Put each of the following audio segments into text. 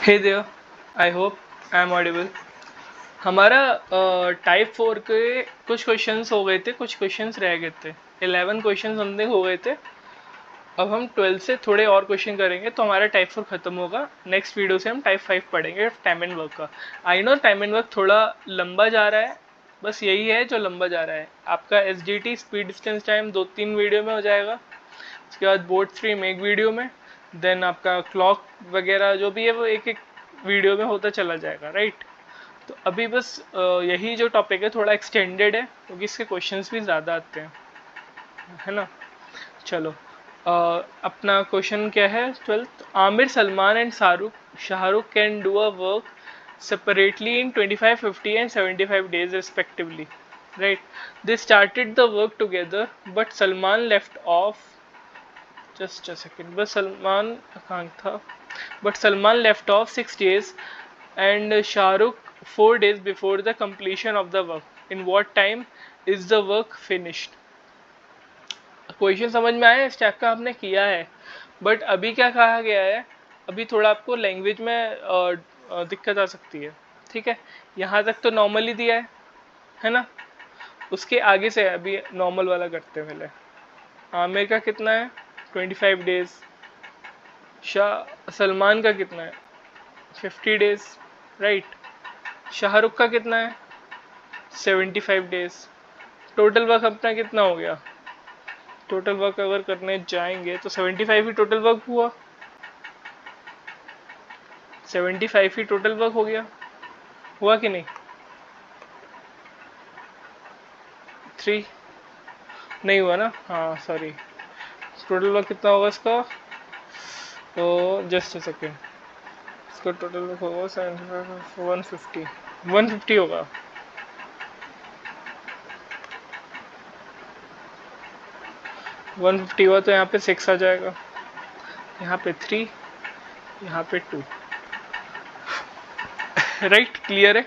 Hey there, I hope I am audible. हमारा type 4 के कुछ क्वेश्चंस हो गए थे, कुछ क्वेश्चंस रह गए थे। 11 क्वेश्चंस समथिंग हो गए थे। अब हम 12 से थोड़े और क्वेश्चन करेंगे तो हमारा टाइप 4 खत्म होगा। नेक्स्ट वीडियो से हम टाइप 5 पढ़ेंगे, टाइम एंड वर्क का। I know time and work थोड़ा लंबा जा रहा है, बस यही है जो लंबा जा रहा है। आपका SDT speed distance time 2-3 video में हो जाएगा, उसके बाद बोर्ड स्ट्रीम एक वीडियो में, देन आपका क्लॉक वगैरह जो भी है वो एक एक वीडियो में होता चला जाएगा, राइट। तो अभी बस यही जो टॉपिक है थोड़ा एक्सटेंडेड है क्योंकि इसके क्वेश्चंस भी ज़्यादा आते हैं, है ना। चलो, अपना क्वेश्चन क्या है 12th। Aamir, Salman and Shahrukh can do a work separately in 25, 50 and 75 days respectively, right? They started the work together but Salman left off, just a second, but Salman कहाँ था, but Salman left off 6 days and Shahrukh 4 days before the completion of the work. In what time is the work finished? Question समझ में आया, इस type का आपने किया है, बट अभी क्या कहा गया है, अभी थोड़ा आपको लैंग्वेज में दिक्कत आ सकती है, ठीक है। यहाँ तक तो नॉर्मली दिया है ना। उसके आगे से अभी नॉर्मल वाला करते हैं पहले। आमिर का कितना है 25 डेज, सलमान का कितना है 50 डेज, राइट। शाहरुख का कितना है 75 डेज। टोटल वर्क अपना कितना हो गया, टोटल वर्क अगर करने जाएंगे तो 75 ही टोटल वर्क हुआ, 75 ही टोटल वर्क हो गया, हुआ कि नहीं। 3 नहीं हुआ ना, हाँ सॉरी। टोटल वर्क कितना होगा इसका, तो जस्ट अ सेकेंड, इसका टोटल वर्क होगा 75 150 होगा। 150 हुआ तो यहाँ पे 6 आ जाएगा, यहाँ पे 3, यहाँ पे 2, राइट। क्लियर है।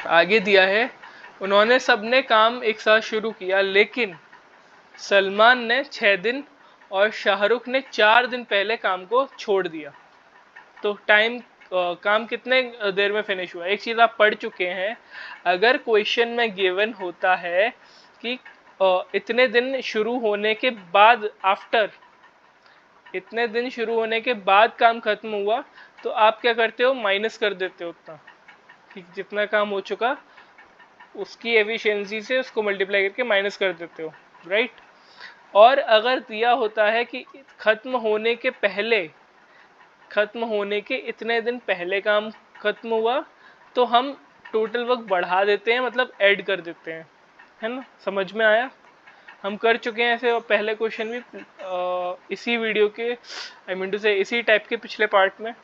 आगे दिया है, उन्होंने सबने काम एक साथ शुरू किया लेकिन सलमान ने 6 दिन और शाहरुख ने 4 दिन पहले काम को छोड़ दिया। तो काम कितने देर में फिनिश हुआ। एक चीज आप पढ़ चुके हैं, अगर क्वेश्चन में गिवन होता है कि इतने दिन शुरू होने के बाद, आफ्टर इतने दिन शुरू होने के बाद काम खत्म हुआ, तो आप क्या करते हो, माइनस कर देते हो उतना कि जितना काम हो चुका उसकी एफिशिएंसी से उसको मल्टीप्लाई करके माइनस कर देते हो, राइट। और अगर दिया होता है कि खत्म होने के इतने दिन पहले काम खत्म हुआ, तो हम टोटल वर्क बढ़ा देते हैं, मतलब ऐड कर देते हैं, है ना। समझ में आया। हम कर चुके हैं ऐसे पहले क्वेश्चन भी इसी वीडियो के, आई मीन टू से इसी टाइप के पिछले पार्ट में।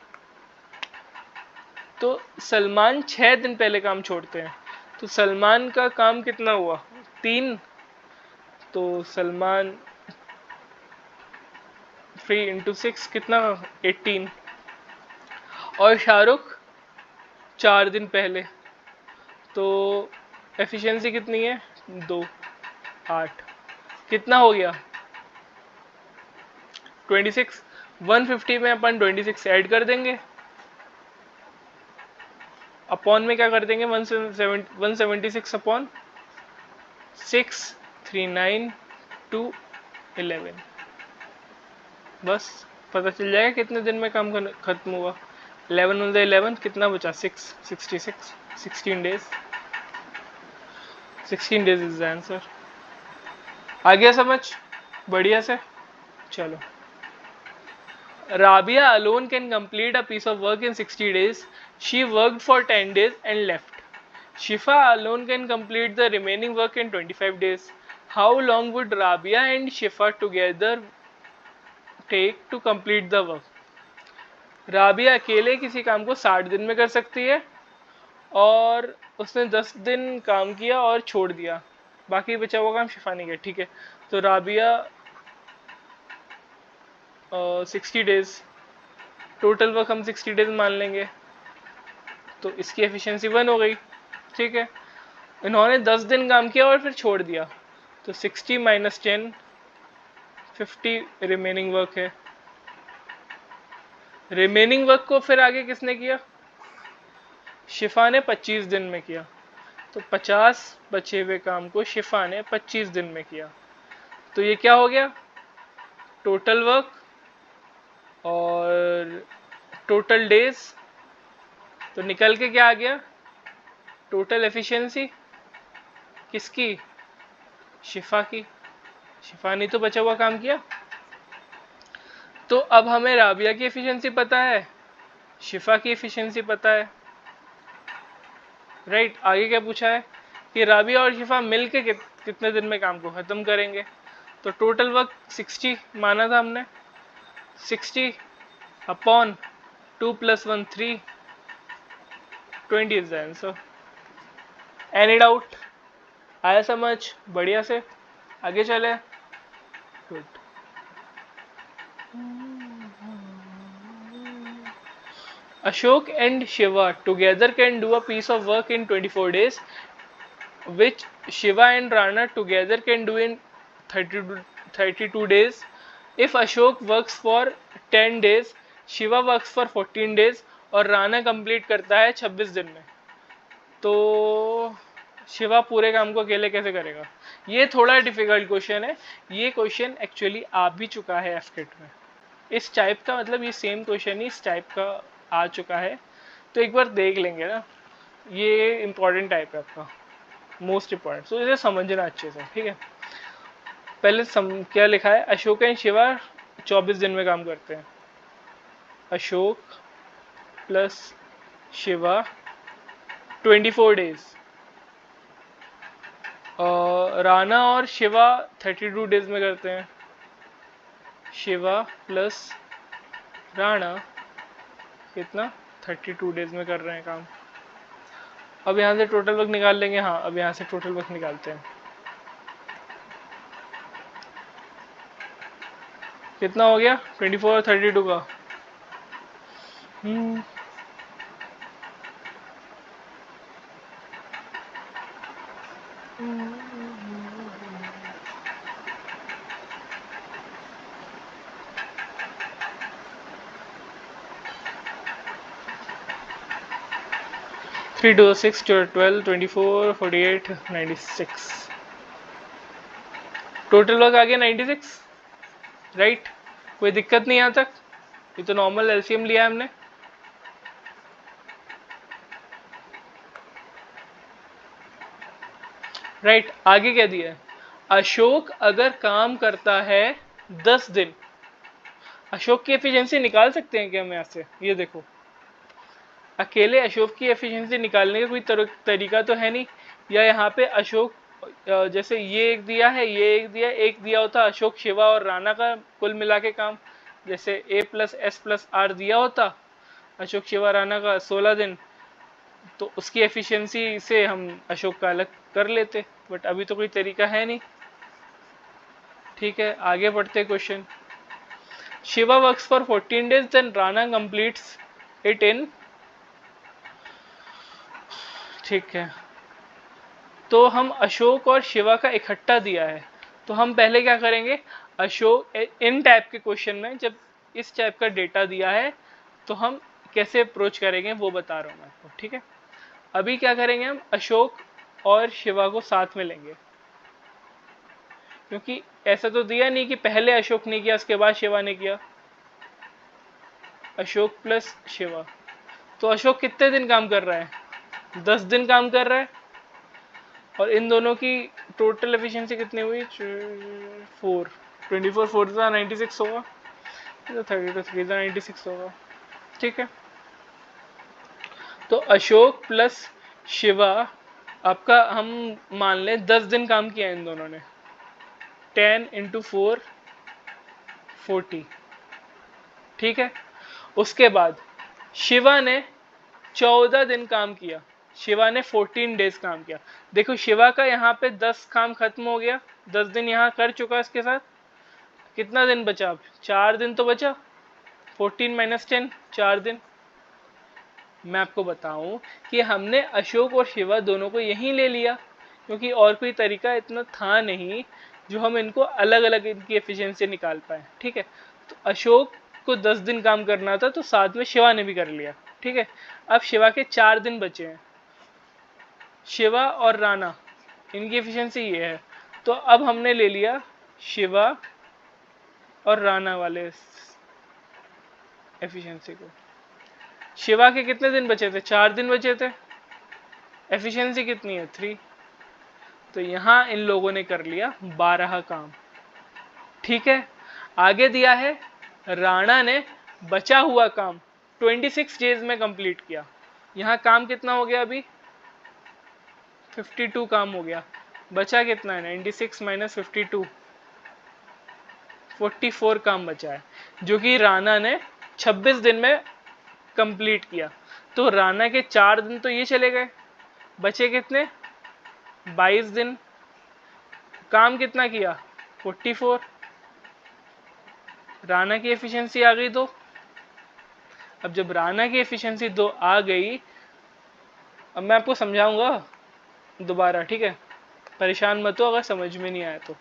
तो सलमान 6 दिन पहले काम छोड़ते हैं, तो सलमान का काम कितना हुआ 3, तो सलमान 3 इंटू 6 कितना 18, और शाहरुख 4 दिन पहले, तो एफिशिएंसी कितनी है 2, 8, कितना हो गया 26। 150 में अपन 26 ऐड कर देंगे, अपॉन में क्या कर देंगे 176 अपॉन 6, 3, 9, 2, 11, बस पता चल जाएगा कितने दिन में काम खत्म हुआ। 11 on the 11 कितना बचा 6, 66, 16 days, 16 days is the answer. आ गया समझ बढ़िया से। चलो, Rabia alone can complete a piece of work in 60 days. She worked for 10 days and left. Shifa alone can complete the remaining work in 25 days. How long would Rabia and Shifa together take to complete the work? Rabia अकेले किसी काम को 60 दिन में कर सकती है और उसने 10 दिन काम किया और छोड़ दिया, बाकी बचा हुआ काम शिफा ने किया, ठीक है। तो राबिया 60 डेज, टोटल वर्क हम 60 डेज मान लेंगे, तो इसकी एफिशिएंसी 1 हो गई, ठीक है। इन्होंने 10 दिन काम किया और फिर छोड़ दिया, तो 60 माइनस 10, 50 रिमेनिंग वर्क है। रिमेनिंग वर्क को फिर आगे किसने किया? शिफा ने 25 दिन में किया। तो 50 बचे हुए काम को शिफा ने 25 दिन में किया। तो ये क्या हो गया? टोटल वर्क और टोटल डेज। तो निकल के क्या आ गया? टोटल एफिशिएंसी किसकी? शिफा की। शिफा ने तो बचा हुआ काम किया। तो अब हमें राबिया की एफिशिएंसी पता है, शिफा की एफिशिएंसी पता है, राइट। आगे क्या पूछा है कि राबिया और शिफा मिलके कितने दिन में काम को खत्म करेंगे। तो टोटल वर्क 60 माना था हमने, 60 upon 2 + 1 3, 20 is the answer. Any doubt? आया समझ? बढ़िया से आगे चले। Good. Ashok and Shiva together can do a piece of work in 24 days, which Shiva and Rana together can do in 32 days. If Ashok works for 10 days, Shiva works for 14 days और Rana complete करता है 26 दिन में, तो शिवा पूरे काम को अकेले कैसे करेगा? ये थोड़ा डिफिकल्ट क्वेश्चन है। ये क्वेश्चन एक्चुअली आ भी चुका है एफकेट में। इस टाइप का मतलब ये सेम क्वेश्चन ही इस टाइप का आ चुका है, तो एक बार देख लेंगे ना। ये इम्पोर्टेंट टाइप है आपका, मोस्ट इम्पोर्टेंट, तो इसे समझना अच्छे से, ठीक है। पहले क्या लिखा है? अशोक एंड शिवा 24 दिन में काम करते हैं। Ashok plus Shiva 24 days. राणा और शिवा 32 डेज में करते हैं। शिवा प्लस राणा कितना? 32 डेज में कर रहे हैं काम। अब यहाँ से टोटल वर्क निकाल लेंगे। हाँ, अब यहाँ से टोटल वर्क निकालते हैं। कितना हो गया? 24 और 32 का 3 2 6 12 24 48 96। टोटल वर्क आ गया 96, राइट। कोई दिक्कत नहीं यहाँ तक? ये तो नॉर्मल एलसीएम लिया है हमने। राइट। आगे क्या दिया है? अशोक अगर काम करता है 10 दिन, अशोक की एफिशिएंसी निकाल सकते हैं क्या हम यहाँ से? ये देखो, अकेले अशोक की एफिशिएंसी निकालने का कोई तरीका तो है नहीं। या यहाँ पे अशोक जैसे ये एक दिया है, ये एक दिया होता अशोक शिवा और राणा का कुल मिला के काम, जैसे A + S + R दिया होता अशोक शिवा राणा का 16 दिन, तो उसकी एफिशिएंसी से हम अशोक का अलग कर लेते, बट अभी तो कोई तरीका है नहीं। ठीक है, आगे बढ़ते question. Shiva works for 14 days, then Rana completes it in, ठीक है। तो हम अशोक और शिवा का इकट्ठा दिया है, तो हम पहले क्या करेंगे? अशोक इन टाइप के क्वेश्चन में जब इस टाइप का डेटा दिया है तो हम कैसे अप्रोच करेंगे वो बता रहा हूँ मैं आपको, ठीक है। अभी क्या करेंगे? हम अशोक और शिवा को साथ में लेंगे, क्योंकि ऐसा तो दिया नहीं कि पहले अशोक ने किया उसके बाद शिवा ने किया। अशोक प्लस शिवा, तो अशोक कितने दिन काम कर रहा है? 10 दिन काम कर रहा है। और इन दोनों की टोटल एफिशिएंसी कितनी हुई? 4 24 4 96 होगा, 32 3 96 होगा, ठीक है। तो अशोक प्लस शिवा आपका हम मान लें 10 दिन काम किया इन दोनों ने, 10 × 4 40, ठीक है। उसके बाद शिवा ने 14 दिन काम किया, शिवा ने 14 डेज काम किया। देखो शिवा का यहाँ पे 10 काम खत्म हो गया, 10 दिन यहाँ कर चुका इसके साथ। कितना दिन बचा? अब 4 दिन तो बचा, 14 - 10 4 दिन। मैं आपको बताऊं कि हमने अशोक और शिवा दोनों को यहीं ले लिया, क्योंकि और कोई तरीका इतना था नहीं जो हम इनको अलग अलग इनकी एफिशिएंसी निकाल पाए, ठीक है। तो अशोक को 10 दिन काम करना था, तो साथ में शिवा ने भी कर लिया, ठीक है। अब शिवा के 4 दिन बचे हैं, शिवा और राणा, इनकी एफिशिएंसी ये है। तो अब हमने ले लिया शिवा और राणा वाले एफिशिएंसी को। शिवा के कितने दिन बचे थे? 4 दिन बचे थे। एफिशिएंसी कितनी है? 3। तो यहां इन लोगों ने कर लिया 12 काम, ठीक है। आगे दिया है राणा ने बचा हुआ काम 26 डेज में कंप्लीट किया। यहां काम कितना हो गया? अभी 52 काम हो गया। बचा कितना है? 96 माइनस 52, 44 काम बचा है, जो कि राणा ने 26 दिन में कंप्लीट किया। तो राणा के 4 दिन तो ये चले गए, बचे कितने? 22 दिन। काम कितना किया? 44। राणा की एफिशिएंसी आ गई 2। अब जब राणा की एफिशिएंसी 2 आ गई, अब मैं आपको समझाऊंगा दोबारा, ठीक है। परेशान मत हो अगर समझ में नहीं आया तो।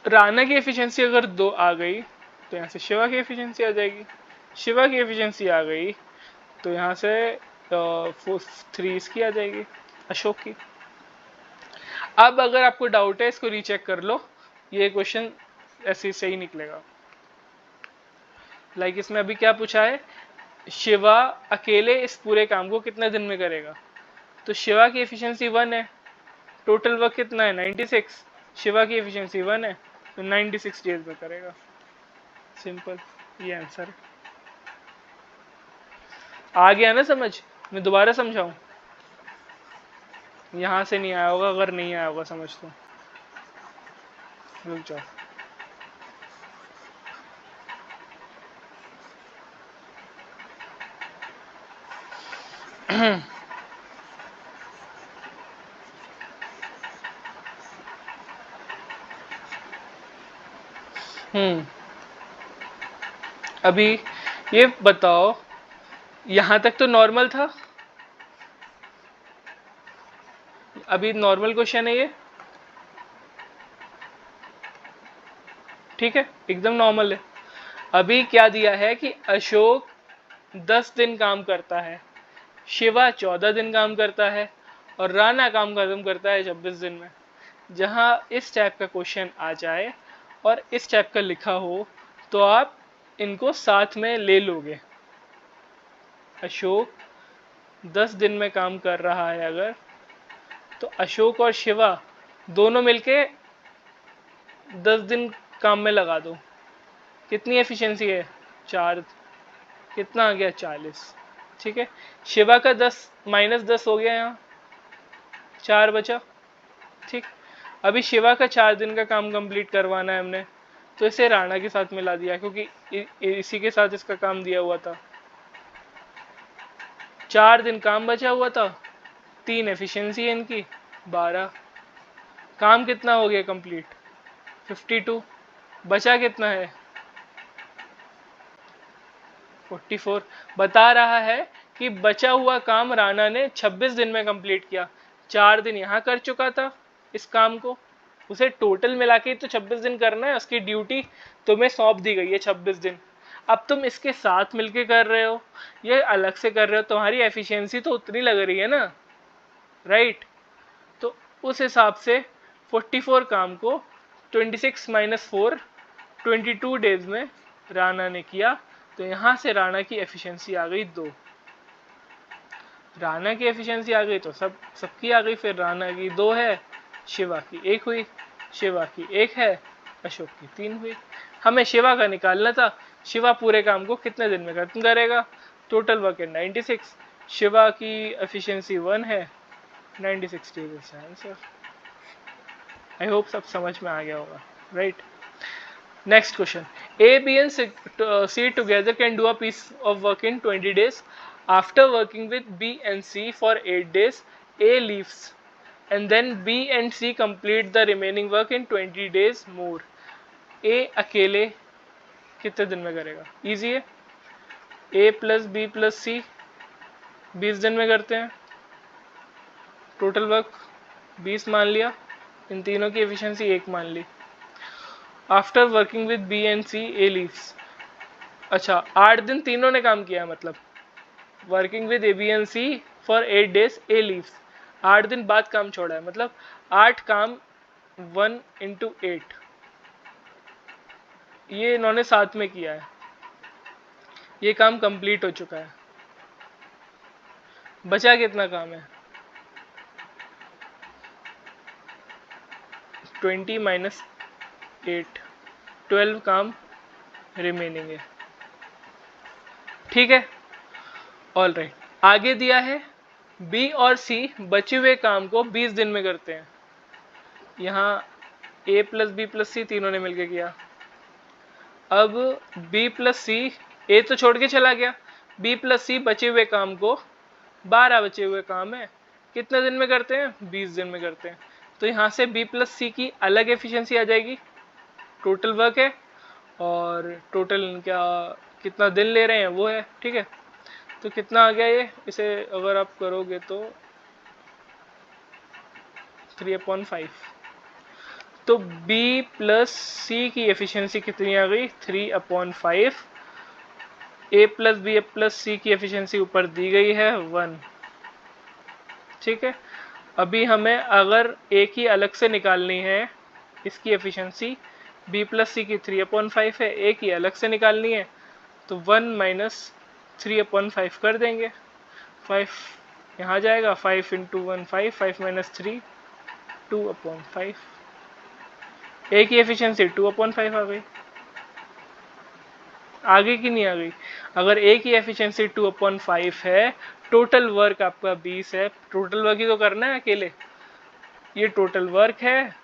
राणा की एफिशिएंसी अगर 2 आ गई तो यहाँ से शिवा की एफिशिएंसी आ जाएगी। शिवा की एफिशिएंसी आ गई तो यहाँ से 3 इसकी आ जाएगी, अशोक की। अब अगर आपको डाउट है, इसको रीचेक कर लो, ये क्वेश्चन ऐसे सही निकलेगा। लाइक इसमें अभी क्या पूछा है? शिवा अकेले इस पूरे काम को कितने दिन में करेगा? तो शिवा की एफिशिएंसी 1 है, टोटल वर्क कितना है? 96। शिवा की एफिशिएंसी 1 है, तो 96 डेज में करेगा। सिंपल, ये आंसर है। आ गया ना समझ? मैं दोबारा समझाऊं? यहां से नहीं आया होगा, अगर नहीं आया होगा समझ तो रुक जाओ। अभी ये बताओ, यहां तक तो नॉर्मल था, अभी नॉर्मल क्वेश्चन है ये, ठीक है, एकदम नॉर्मल है। अभी क्या दिया है कि अशोक 10 दिन काम करता है, शिवा 14 दिन काम करता है, और राणा काम खत्म करता है 26 दिन में। जहां इस टाइप का क्वेश्चन आ जाए और इस टाइप का लिखा हो, तो आप इनको साथ में ले लोगे। अशोक 10 दिन में काम कर रहा है अगर, तो अशोक और शिवा दोनों मिलके 10 दिन काम में लगा दो। कितनी एफिशिएंसी है? 4। कितना आ गया? 40, ठीक है। शिवा का 10 माइनस 10 हो गया, यहाँ 4 बचा, ठीक। अभी शिवा का 4 दिन का काम कंप्लीट करवाना है हमने, तो इसे राणा के साथ मिला दिया, क्योंकि इसी के साथ इसका काम दिया हुआ था। 4 दिन काम बचा हुआ था, 3 एफिशिएंसी है इनकी, 12। काम कितना हो गया कंप्लीट? 52। बचा कितना है? 44। बता रहा है कि बचा हुआ काम राणा ने 26 दिन में कंप्लीट किया। 4 दिन यहाँ कर चुका था इस काम को, उसे टोटल मिला के तो 26 दिन करना है, उसकी ड्यूटी तुम्हें सौंप दी गई है 26 दिन। अब तुम इसके साथ मिलके कर रहे हो, ये अलग से कर रहे हो, तुम्हारी एफिशिएंसी तो उतनी लग रही है ना, राइट। तो उस हिसाब से 44 काम को 26 माइनस 4, 22 डेज में राणा ने किया। तो यहां से राणा की एफिशिएंसी आ गई 2। राणा की एफिशिएंसी आ गई तो सबकी आ गई, फिर राणा की 2 है, शिवा की 1 हुई, शिवा की 1 है, अशोक की 3 हुई। हमें शिवा का निकालना था, शिवा पूरे काम को कितने दिन में खत्म करेगा? टोटल वर्क है 96, शिवा की एफिशिएंसी 1 है, 96 डेज है आंसर। आई होप सब समझ में आ गया होगा, right. Next question. A, B and C together can do a piece of work in 20 days. After working with B and C for 8 days, A leaves and then B and C complete the remaining work in 20 days more. A अकेले कितने दिन में करेगा? Easy है। A plus B plus C 20 दिन में करते हैं, टोटल वर्क 20 मान लिया, इन तीनों की एफिशिएंसी 1 मान ली। After working with B and C A leaves, अच्छा 8 दिन तीनों ने काम किया, मतलब working with A B and C for 8 days A leaves, 8 दिन बाद काम छोड़ा है, मतलब 8 काम 1 इंटू 8, ये इन्होंने साथ में किया है, ये काम कंप्लीट हो चुका है। बचा कितना काम है, 20 माइनस 8, 12 काम रिमेनिंग है। ठीक है, ऑल राइट। आगे दिया है बी और सी बचे हुए काम को 20 दिन में करते हैं। यहाँ ए प्लस बी प्लस सी तीनों ने मिलकर किया। अब बी प्लस सी, ए तो छोड़ के चला गया, बी प्लस सी बचे हुए काम को, 12 बचे हुए काम है, कितने दिन में करते हैं, 20 दिन में करते हैं। तो यहाँ से बी प्लस सी की अलग एफिशिएंसी आ जाएगी, टोटल वर्क है और टोटल क्या कितना दिन ले रहे हैं वो है। ठीक है, तो कितना आ गया ये, इसे अगर आप करोगे तो 3/5। तो B प्लस सी की एफिशिएंसी कितनी आ गई, 3/5। A प्लस बी प्लस सी की एफिशिएंसी ऊपर दी गई है 1। ठीक है, अभी हमें अगर A की अलग से निकालनी है, इसकी एफिशिएंसी B प्लस सी की 3/5 है, A की अलग से निकालनी है तो 1 माइनस 3/5 कर देंगे। 5 यहाँ जाएगा, 5 इंटू 1 5, 5 माइनस 3 2/5। ए की एफिशिएंसी 2/5 आ गई, आगे की नहीं आ गई। अगर ए की एफिशिएंसी 2/5 है, टोटल वर्क आपका 20 है, टोटल वर्क ही तो करना है अकेले, ये टोटल वर्क है,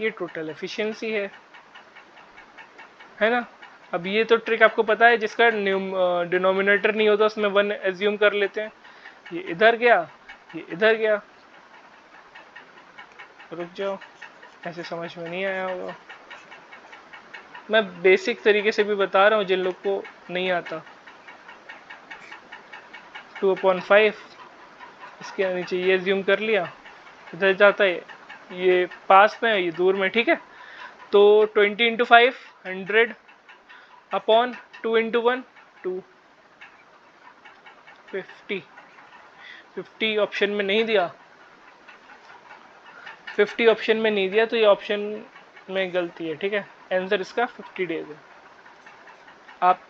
ये टोटल एफिशिएंसी है ना। अब ये तो ट्रिक आपको पता है, जिसका डिनोमिनेटर नहीं होता उसमें 1 एज्यूम कर लेते हैं। ये इधर गया, ये इधर गया, रुक जाओ, ऐसे समझ में नहीं आया होगा, मैं बेसिक तरीके से भी बता रहा हूँ जिन लोग को नहीं आता। 2/5, इसके नीचे ये एज्यूम कर लिया, इधर जाता है, ये पास में है, ये दूर में। ठीक है, तो 20 इंटू 5 100 अपॉन 2 इंटू 1 2, 50। 50 ऑप्शन में नहीं दिया, 50 ऑप्शन में नहीं दिया तो ये ऑप्शन में गलती है। ठीक है, आंसर इसका 50 डेज है। आप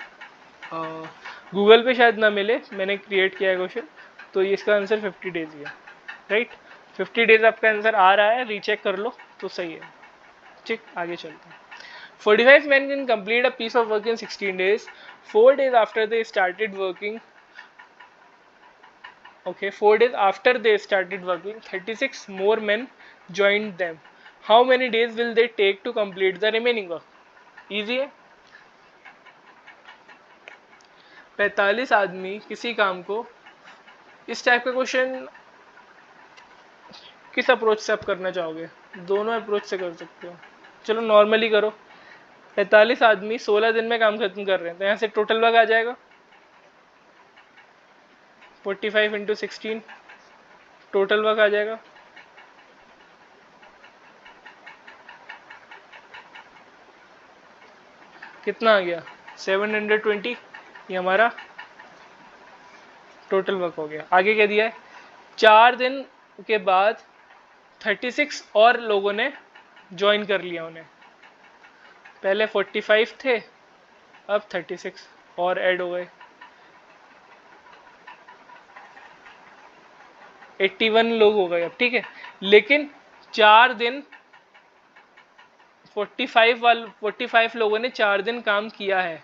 गूगल पे शायद ना मिले, मैंने क्रिएट किया है क्वेश्चन, तो ये इसका आंसर 50 डेज ही है। राइट, 50 डेज आपका आंसर आ रहा है, रीचेक कर लो तो सही है। ठीक, आगे चलते हैं। 45 men can complete a piece of work in 16 days. 4 days after they started working, okay, 4 days after they started working, 36 more men joined them. How many days will they take to complete the remaining work? Easy है। 45 आदमी किसी काम को, इस type का question किस approach से आप करना चाहोगे, दोनों अप्रोच से कर सकते हो। चलो नॉर्मली करो, 45 आदमी 16 दिन में काम खत्म कर रहे हैं, तो यहाँ से टोटल वर्क आ जाएगा 45 इंटू 16, टोटल वर्क आ जाएगा कितना आ गया 720। ये हमारा टोटल वर्क हो गया। आगे क्या दिया है, 4 दिन के बाद 36 और लोगों ने ज्वाइन कर लिया उन्हें, पहले 45 थे, अब 36 और ऐड हो गए, 81 लोग हो गए अब। ठीक है, लेकिन 4 दिन 45 लोगों ने 4 दिन काम किया है,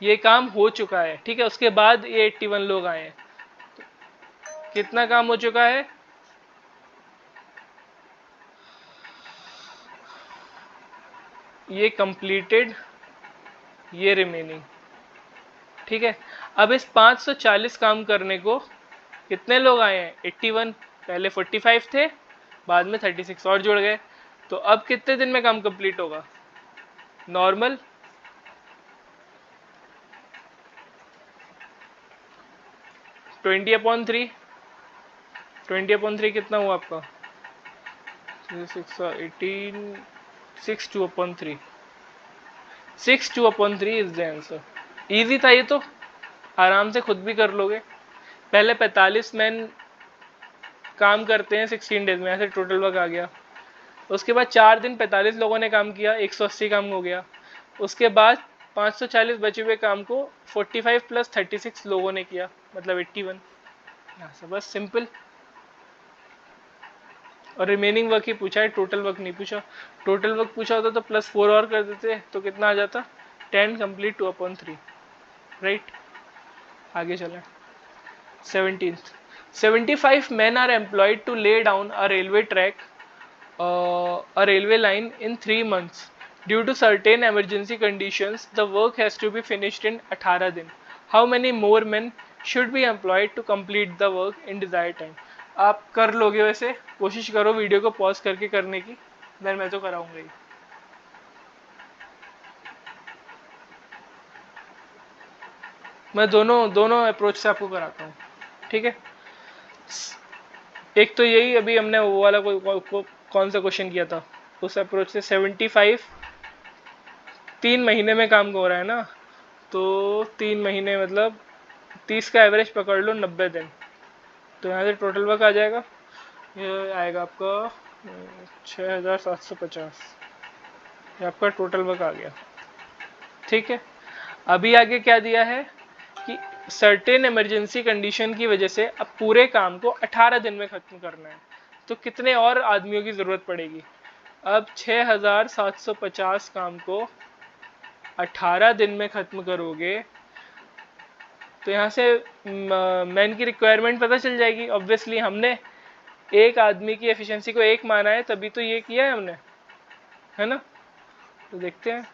ये काम हो चुका है। ठीक है, उसके बाद ये 81 लोग आए हैं, कितना काम हो चुका है, ये कंप्लीटेड, ये रिमेनिंग। ठीक है, अब इस 540 काम करने को कितने लोग आए हैं, 81, पहले 45 थे, बाद में 36 और जुड़ गए, तो अब कितने दिन में काम कंप्लीट होगा, नॉर्मल 20/3, 20/3 कितना हुआ आपका? 18, 6/2/3, 6/2/3 इज द आंसर। इजी था ये तो, आराम से खुद भी कर लोगे। पहले 45 मैन काम करते हैं 16 डेज में, ऐसे टोटल वर्क आ गया। उसके बाद 4 दिन 45 लोगों ने काम किया, 180 काम हो गया। उसके बाद 540 बचे हुए काम को 45 + 36 लोगों ने किया, मतलब 81। यहाँ से बस सिंपल। और रिमेनिंग वर्क ही पूछा है, टोटल वर्क नहीं पूछा। टोटल वर्क पूछा होता तो +4 और कर देते तो कितना आ जाता? 10 कंप्लीट 2/3, राइट। आगे चलें। 17th, 75 men are employed to lay down a railway track, a railway line in 3 months. Due to certain emergency conditions, the work has to be finished in 18 दिन. How many more men should be employed to complete the work in desired time? आप कर लोगे वैसे, कोशिश करो video को pause करके करने की, देन मैं तो कराऊंगा ही। मैं दोनों अप्रोच से आपको कराता हूँ, ठीक है। एक तो यही अभी हमने वो वाला कौन सा क्वेश्चन किया था, उस अप्रोच से 75 3 महीने में काम हो रहा है ना, तो 3 महीने मतलब 30 का एवरेज पकड़ लो, 90 दिन। तो यहाँ से टोटल वर्क आ जाएगा, ये आएगा आपका 6750, ये आपका टोटल वर्क आ गया, ठीक है। अभी आगे क्या दिया है कि सर्टेन इमरजेंसी कंडीशन की वजह से अब पूरे काम को 18 दिन में खत्म करना है, तो कितने और आदमियों की जरूरत पड़ेगी? अब 6750 काम को 18 दिन में खत्म करोगे तो यहाँ से मैन की रिक्वायरमेंट पता चल जाएगी। ऑब्वियसली हमने एक आदमी की एफिशिएंसी को 1 माना है, तभी तो ये किया है हमने, है ना। तो देखते हैं।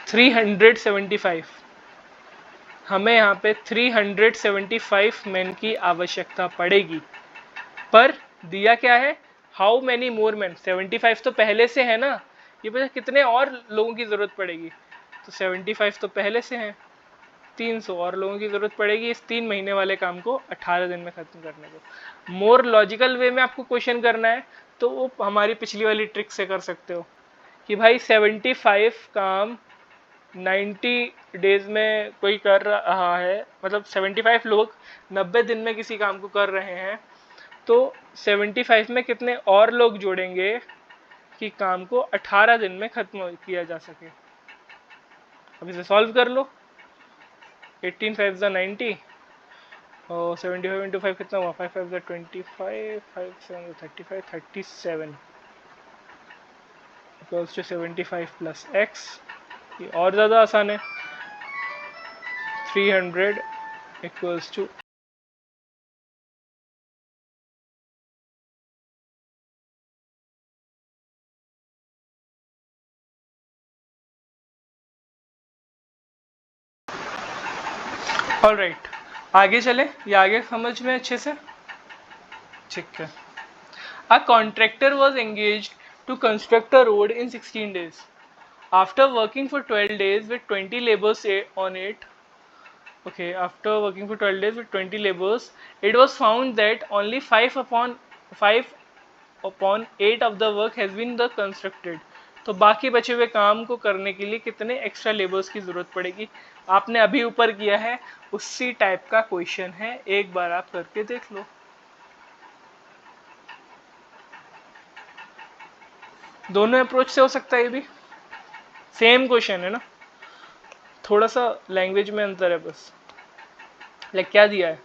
375, हमें यहाँ पे 375 मैन की आवश्यकता पड़ेगी। पर दिया क्या है, हाउ मैनी मोर मैन, 75 तो पहले से है ना, ये पता कितने और लोगों की जरूरत पड़ेगी। तो 75 तो पहले से हैं, 300 और लोगों की जरूरत पड़ेगी इस 3 महीने वाले काम को 18 दिन में खत्म करने को। मोर लॉजिकल वे में आपको क्वेश्चन करना है तो वो हमारी पिछली वाली ट्रिक से कर सकते हो कि भाई 75 काम 90 डेज में कोई कर रहा है, मतलब 75 लोग 90 दिन में किसी काम को कर रहे हैं, तो 75 में कितने और लोग जोड़ेंगे कि काम को 18 दिन में खत्म किया जा सके। अब इसे सॉल्व कर लो। 18 5 90 और 75 इंटू 5 कितना हुआ, 5 5 25, 5 7 35, 37 इक्वल्स टू 75 प्लस एक्स। ये और ज़्यादा आसान है, 300 इक्वल्स टू ऑलराइट। आगे चले, ये आगे समझ में अच्छे से, ठीक है। A contractor was engaged to construct a road in 16 days. After working for 12 days with 20 laborers on it, okay, after working for 12 days with 20 laborers, it was found that only 5/8 of the work has been the constructed. तो बाकी बचे हुए काम को करने के लिए कितने एक्स्ट्रा लेबर्स की जरूरत पड़ेगी? आपने अभी ऊपर किया है उसी टाइप का क्वेश्चन है, एक बार आप करके देख लो। दोनों अप्रोच से हो सकता है, ये भी सेम क्वेश्चन है ना, थोड़ा सा लैंग्वेज में अंतर है बस। लाइक क्या दिया है,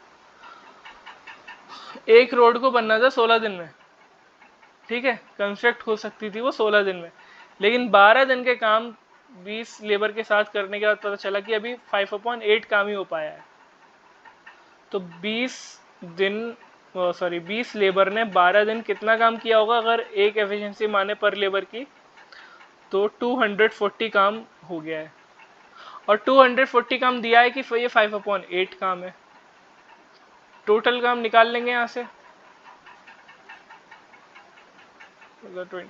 एक रोड को बनना था 16 दिन में, ठीक है, कंस्ट्रक्ट हो सकती थी वो 16 दिन में, लेकिन 12 दिन के काम 20 लेबर के साथ करने के बाद पता चला कि अभी 5/8 काम ही हो पाया है। तो 20 लेबर ने 12 दिन कितना काम किया होगा अगर एक एफिशिएंसी माने पर लेबर की, तो 240 काम हो गया है। और 240 काम दिया है कि ये 5/8 काम है। टोटल काम निकाल लेंगे यहाँ से, मतलब 20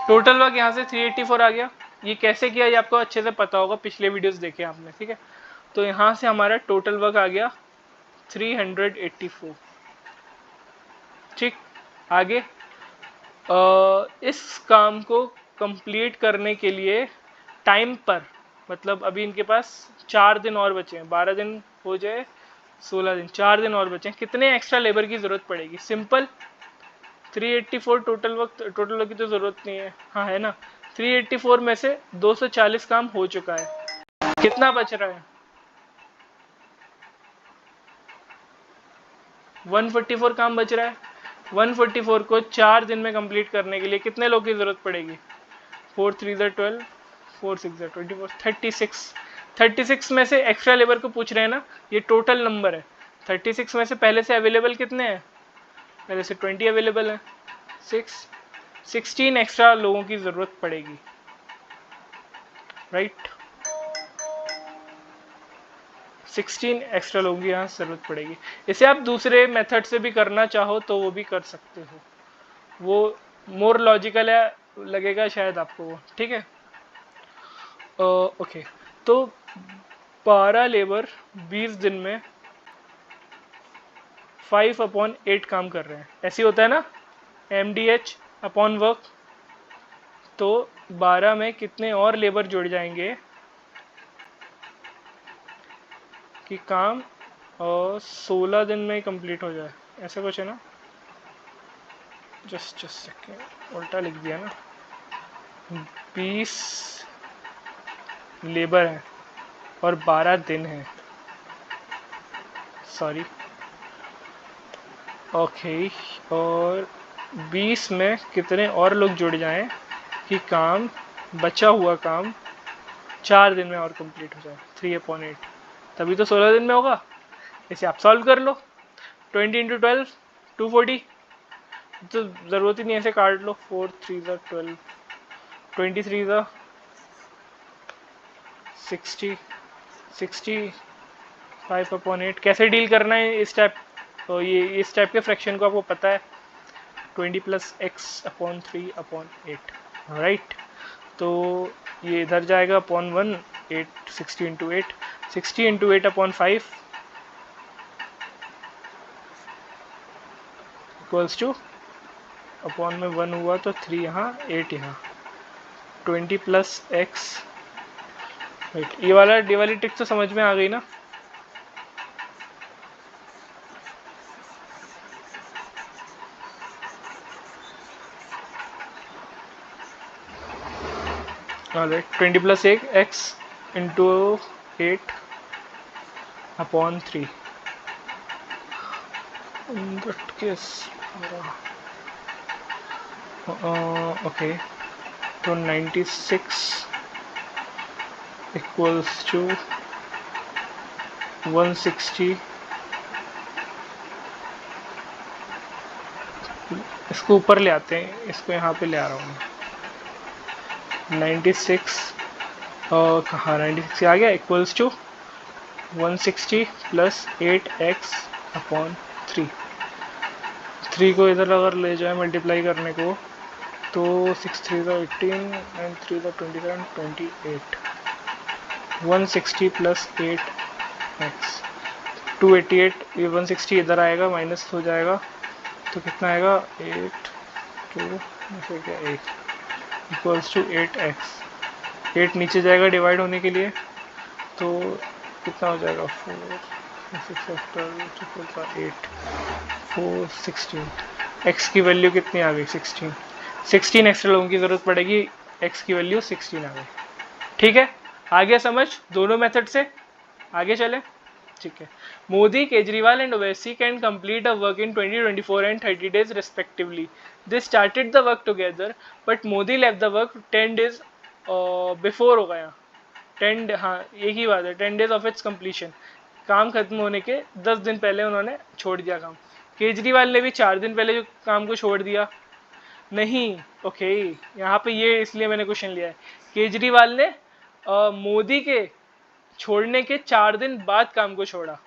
टोटल वर्क यहाँ से 384 आ गया। ये कैसे किया ये आपको अच्छे से पता होगा, पिछले वीडियोस देखे आपने, ठीक है। तो यहाँ से हमारा टोटल वर्क आ गया 384। ठीक, आगे इस काम को कंप्लीट करने के लिए टाइम पर, मतलब अभी इनके पास 4 दिन और बचे हैं, 12 दिन हो जाए 16 दिन, 4 दिन और बचे हैं, कितने एक्स्ट्रा लेबर की जरूरत पड़ेगी? सिंपल 384 टोटल वर्क की तो जरूरत नहीं है, हाँ है ना। 384 में से 240 काम हो चुका है, कितना बच रहा है? 144 काम बच रहा है। 144 को 4 दिन में कंप्लीट करने के लिए कितने लोग की जरूरत पड़ेगी? 4 3 12, 4 6 24, 36। 36 में से एक्स्ट्रा लेबर को पूछ रहे हैं ना, ये टोटल नंबर है। 36 में से पहले से अवेलेबल कितने हैं? पहले से 20 अवेलेबल है, 16 एक्स्ट्रा लोगों की जरूरत पड़ेगी, राइट। 16 एक्स्ट्रा लोगों की यहाँ जरूरत पड़ेगी। इसे आप दूसरे मेथड से भी करना चाहो तो वो भी कर सकते हो, वो मोर लॉजिकल है, लगेगा शायद आपको वो, ठीक है। ओके, तो 12 लेबर 20 दिन में 5/8 काम कर रहे हैं, ऐसे होता है ना, MDH अपॉन वर्क। तो 12 में कितने और लेबर जुड़ जाएंगे कि काम 16 दिन में कंप्लीट हो जाए, ऐसा कुछ है ना। जस्ट सेकेंड, उल्टा लिख दिया ना। 20 लेबर हैं और 12 दिन हैं, सॉरी, ओके। और 20 में कितने और लोग जुड़ जाएं कि काम, बचा हुआ काम 4 दिन में और कंप्लीट हो जाए, 3/8, तभी तो 16 दिन में होगा। इसे आप सॉल्व कर लो, 20 × 12 240, तो ज़रूरत ही नहीं ऐसे काट लो, 4 3 12, 23 60, 5/8 कैसे डील करना है इस टाइप, तो ये इस टाइप के फ्रैक्शन को आपको पता है, 20 + x/3/8, राइट। तो ये इधर जाएगा अपॉन 1, 8 60 × 8, 60 × 8/5 इक्वल्स टू, अपॉन में 1 हुआ तो 3 यहाँ 8 यहाँ, 20 + x, राइट। ये वाली ट्रिक तो समझ में आ गई ना। Alright, 20 + x × 8/3, in that case okay, तो 96 इक्वल्स टू 160, इसको ऊपर ले आते हैं, इसको यहाँ पे ले आ रहा हूँ मैं, 96 कहाँ, 96 आ गया, इक्वल्स टू 160 + 8x/3। 3 को इधर अगर ले जाए मल्टीप्लाई करने को, तो 6 3 18 and 3 27, 28, 160 + 8x, 288, ये 160 इधर आएगा, माइनस हो जाएगा, तो कितना आएगा, 8 2 8 इक्वल्स टू 8x। 8 नीचे जाएगा डिवाइड होने के लिए, तो कितना हो जाएगा, 4 6 8 4 16, x की वैल्यू कितनी आ गई, 16 एक्स्ट्रा लोगों की जरूरत पड़ेगी, x की वैल्यू 16 आ गई, ठीक है। आगे समझ, दोनों मेथड से आगे चले, ठीक है। Modi, Kejriwal and Owaisi can complete a work in 20, 24 and 30 days respectively. They started the work together, but Modi left the work 10 days before होगा यहाँ, 10, हाँ एक ही बात है, 10 days of its completion, काम खत्म होने के 10 दिन पहले उन्होंने छोड़ दिया काम। केजरीवाल ने भी 4 दिन पहले जो काम को छोड़ दिया नहीं। ओके, यहाँ पे ये इसलिए मैंने क्वेश्चन लिया है, केजरीवाल ने मोदी के छोड़ने के 4 दिन बाद काम को छोड़ा।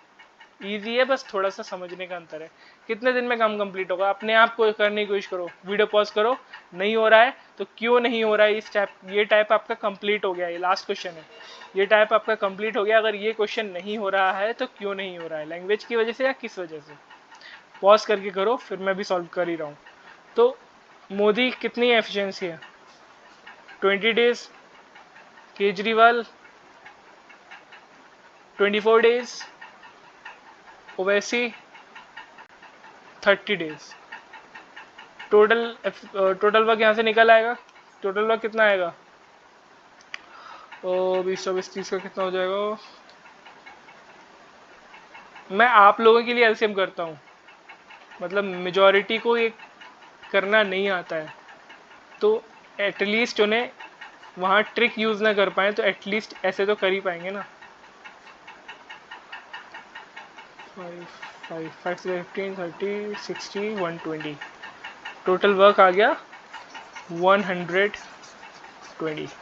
इजी है, बस थोड़ा सा समझने का अंतर है। कितने दिन में काम कंप्लीट होगा, अपने आप को करने की कोशिश करो, वीडियो पॉज करो। नहीं हो रहा है तो क्यों नहीं हो रहा है, इस टाइप ये टाइप आपका कंप्लीट हो गया, ये लास्ट क्वेश्चन है, ये टाइप आपका कंप्लीट हो गया। अगर ये क्वेश्चन नहीं हो रहा है तो क्यों नहीं हो रहा है, लैंग्वेज की वजह से या किस वजह से, पॉज करके करो, फिर मैं भी सॉल्व कर ही रहा हूँ। तो मोदी कितनी एफिशिएंसी है, 20 days, Kejriwal 24 days, Owaisi 30 days. Total work यहाँ से निकल आएगा। टोटल वर्क कितना आएगा, 20 24 30 का कितना हो जाएगा। मैं आप लोगों के लिए एलसीएम करता हूँ, मतलब मेजॉरिटी को ये करना नहीं आता है, तो एटलीस्ट उन्हें वहाँ ट्रिक यूज़ ना कर पाए तो एटलीस्ट ऐसे तो कर ही पाएंगे ना। 5 15 30 60 120, टोटल वर्क आ गया 120।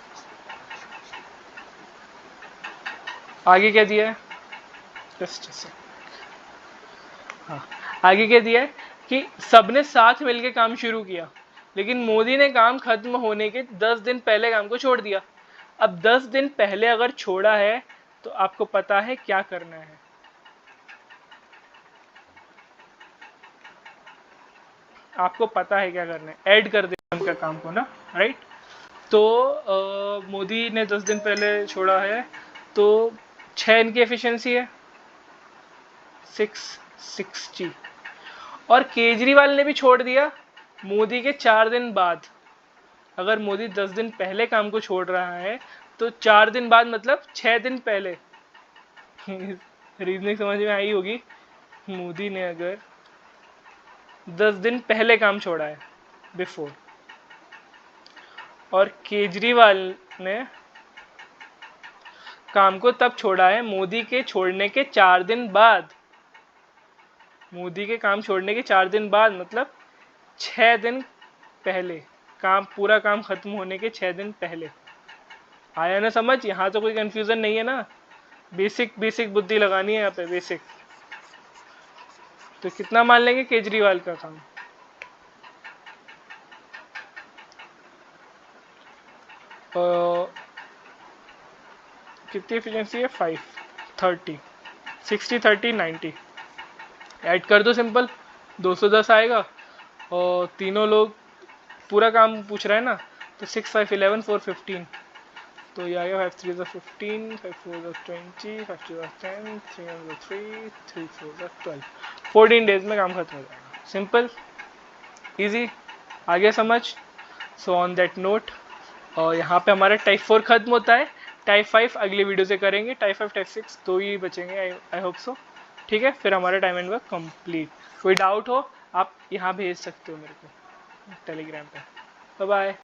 आगे क्या दिया है, जस्ट हाँ, आगे क्या दिया है कि सबने साथ मिलकर काम शुरू किया, लेकिन मोदी ने काम खत्म होने के 10 दिन पहले काम को छोड़ दिया। अब 10 दिन पहले अगर छोड़ा है तो आपको पता है क्या करना है, आपको पता है क्या करना है, ऐड कर दे उनका काम को ना, राइट। तो मोदी ने 10 दिन पहले छोड़ा है तो 6 इनकी एफिशिएंसी है 660, और केजरीवाल ने भी छोड़ दिया मोदी के 4 दिन बाद। अगर मोदी 10 दिन पहले काम को छोड़ रहा है तो 4 दिन बाद मतलब 6 दिन पहले रीजनिंग समझ में आई होगी। मोदी ने अगर 10 दिन पहले काम छोड़ा है, बिफोर, और केजरीवाल ने काम को तब छोड़ा है मोदी के छोड़ने के 4 दिन बाद। मोदी के काम छोड़ने के 4 दिन बाद मतलब 6 दिन पहले, काम पूरा काम खत्म होने के 6 दिन पहले। आया ना समझ, यहाँ तो कोई कंफ्यूजन नहीं है ना, बेसिक बेसिक बुद्धि लगानी है यहाँ पे, बेसिक। तो कितना मान लेंगे केजरीवाल का काम, कितनी एफिशिएंसी है 5 30 60 30 90, ऐड कर दो सिंपल, 210 आएगा। और तीनों लोग पूरा काम पूछ रहा है ना, तो 6 5 11 4 15, तो ये आएगा 5 3 15 5 4 20 5 2 10 3 3 3 4 12, 14 डेज में काम खत्म हो जाएगा, सिंपल इजी। आगे समझ। सो ऑन दैट नोट, और यहाँ पे हमारा टाइप 4 खत्म होता है, टाइप 5 अगली वीडियो से करेंगे, टाइप 5 टाइप 6 दो ही बचेंगे, आई होप सो। ठीक है, फिर हमारा टाइम एंड वर्क कंप्लीट। कोई डाउट हो आप यहाँ भेज सकते हो मेरे को टेलीग्राम पे। Bye bye.